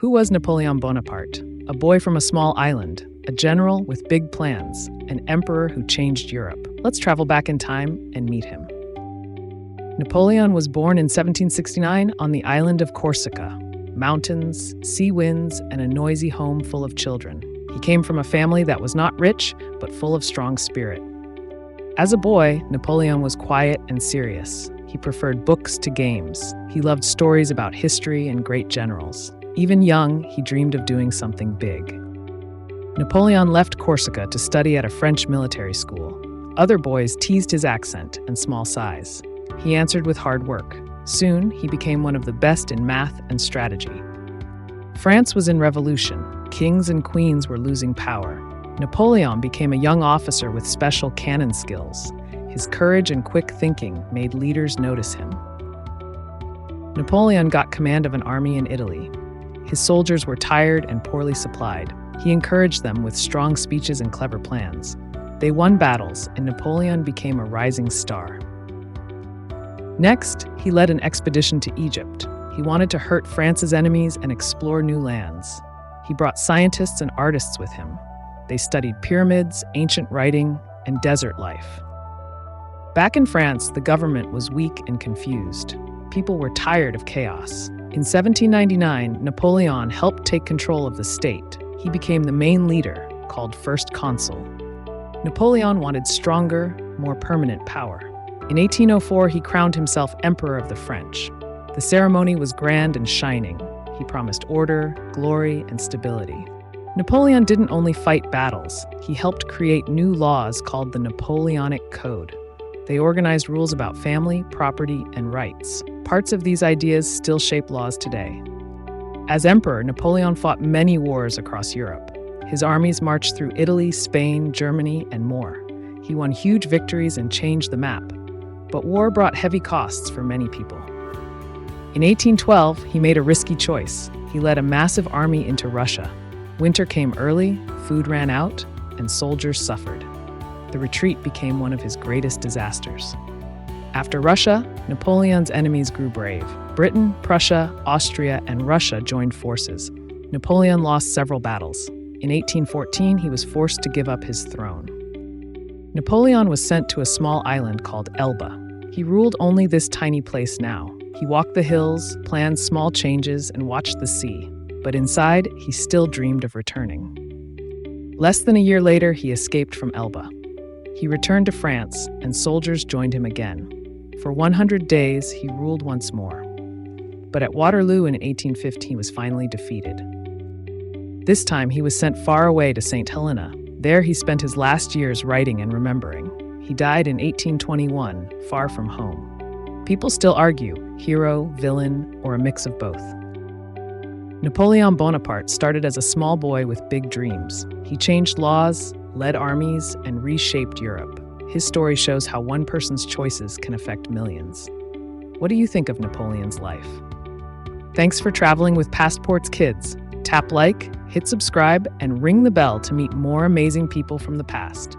Who was Napoleon Bonaparte? A boy from a small island, a general with big plans, an emperor who changed Europe. Let's travel back in time and meet him. Napoleon was born in 1769 on the island of Corsica. Mountains, sea winds, and a noisy home full of children. He came from a family that was not rich, but full of strong spirit. As a boy, Napoleon was quiet and serious. He preferred books to games. He loved stories about history and great generals. Even young, he dreamed of doing something big. Napoleon left Corsica to study at a French military school. Other boys teased his accent and small size. He answered with hard work. Soon, he became one of the best in math and strategy. France was in revolution. Kings and queens were losing power. Napoleon became a young officer with special cannon skills. His courage and quick thinking made leaders notice him. Napoleon got command of an army in Italy. His soldiers were tired and poorly supplied. He encouraged them with strong speeches and clever plans. They won battles, and Napoleon became a rising star. Next, he led an expedition to Egypt. He wanted to hurt France's enemies and explore new lands. He brought scientists and artists with him. They studied pyramids, ancient writing, and desert life. Back in France, the government was weak and confused. People were tired of chaos. In 1799, Napoleon helped take control of the state. He became the main leader, called First Consul. Napoleon wanted stronger, more permanent power. In 1804, he crowned himself Emperor of the French. The ceremony was grand and shining. He promised order, glory, and stability. Napoleon didn't only fight battles. He helped create new laws called the Napoleonic Code. They organized rules about family, property, and rights. Parts of these ideas still shape laws today. As emperor, Napoleon fought many wars across Europe. His armies marched through Italy, Spain, Germany, and more. He won huge victories and changed the map. But war brought heavy costs for many people. In 1812, he made a risky choice. He led a massive army into Russia. Winter came early, food ran out, and soldiers suffered. The retreat became one of his greatest disasters. After Russia, Napoleon's enemies grew brave. Britain, Prussia, Austria, and Russia joined forces. Napoleon lost several battles. In 1814, he was forced to give up his throne. Napoleon was sent to a small island called Elba. He ruled only this tiny place now. He walked the hills, planned small changes, and watched the sea. But inside, he still dreamed of returning. Less than a year later, he escaped from Elba. He returned to France, and soldiers joined him again. For 100 days, he ruled once more. But at Waterloo in 1815, he was finally defeated. This time, he was sent far away to St. Helena. There, he spent his last years writing and remembering. He died in 1821, far from home. People still argue, hero, villain, or a mix of both. Napoleon Bonaparte started as a small boy with big dreams. He changed laws, led armies, and reshaped Europe. His story shows how one person's choices can affect millions. What do you think of Napoleon's life? Thanks for traveling with PastPorts Kids. Tap like, hit subscribe, and ring the bell to meet more amazing people from the past.